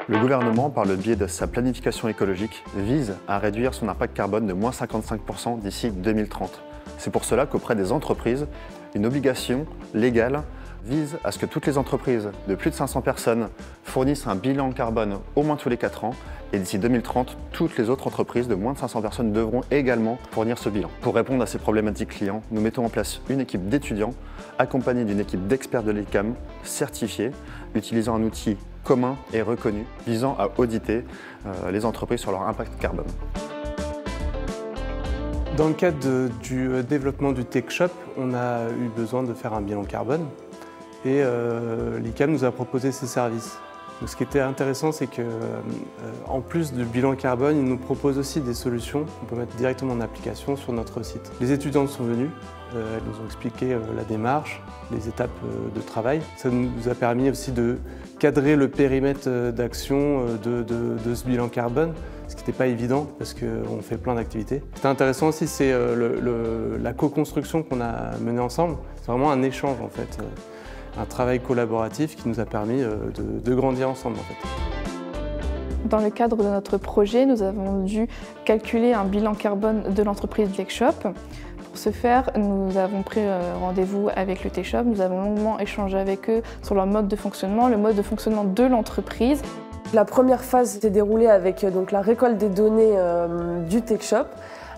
Le gouvernement, par le biais de sa planification écologique, vise à réduire son impact carbone de moins 55% d'ici 2030. C'est pour cela qu'auprès des entreprises, une obligation légale vise à ce que toutes les entreprises de plus de 500 personnes fournissent un bilan carbone au moins tous les 4 ans. Et d'ici 2030, toutes les autres entreprises de moins de 500 personnes devront également fournir ce bilan. Pour répondre à ces problématiques clients, nous mettons en place une équipe d'étudiants accompagnée d'une équipe d'experts de l'ECAM certifiés, utilisant un outil commun et reconnu visant à auditer les entreprises sur leur impact carbone. Dans le cadre du développement du Tech Shop, on a eu besoin de faire un bilan carbone et l'ICAM nous a proposé ses services. Donc, ce qui était intéressant, c'est qu'en plus du bilan carbone, ils nous proposent aussi des solutions qu'on peut mettre directement en application sur notre site. Les étudiantes sont venues, elles nous ont expliqué la démarche, les étapes de travail. Ça nous a permis aussi de cadrer le périmètre d'action de ce bilan carbone, ce qui n'était pas évident parce qu'on fait plein d'activités. Ce qui est intéressant aussi, c'est la co-construction qu'on a menée ensemble. C'est vraiment un échange en fait. Un travail collaboratif qui nous a permis de grandir ensemble en fait. Dans le cadre de notre projet, nous avons dû calculer un bilan carbone de l'entreprise Tech Shop. Pour ce faire, nous avons pris rendez-vous avec le Tech Shop, nous avons longuement échangé avec eux sur leur mode de fonctionnement, le mode de fonctionnement de l'entreprise. La première phase s'est déroulée avec la récolte des données du Tech Shop,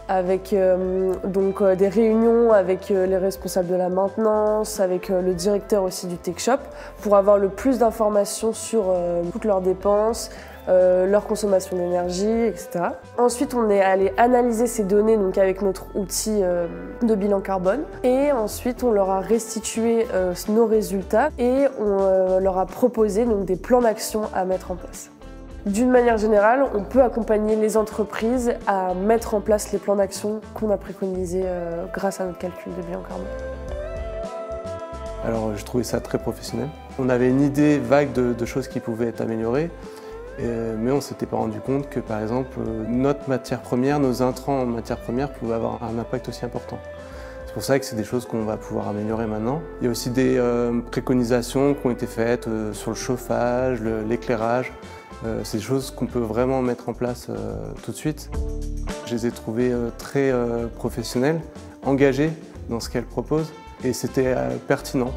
avec des réunions avec les responsables de la maintenance, avec le directeur aussi du Tech Shop, pour avoir le plus d'informations sur toutes leurs dépenses, leur consommation d'énergie, etc. Ensuite, on est allé analyser ces données avec notre outil de bilan carbone. Et ensuite, on leur a restitué nos résultats et on leur a proposé des plans d'action à mettre en place. D'une manière générale, on peut accompagner les entreprises à mettre en place les plans d'action qu'on a préconisés grâce à notre calcul de bilan carbone. Alors, je trouvais ça très professionnel. On avait une idée vague de choses qui pouvaient être améliorées, mais on ne s'était pas rendu compte que, par exemple, notre matière première, nos intrants en matière première pouvaient avoir un impact aussi important. C'est pour ça que c'est des choses qu'on va pouvoir améliorer maintenant. Il y a aussi des préconisations qui ont été faites sur le chauffage, l'éclairage. C'est des choses qu'on peut vraiment mettre en place tout de suite. Je les ai trouvées très professionnelles, engagées dans ce qu'elles proposent et c'était pertinent.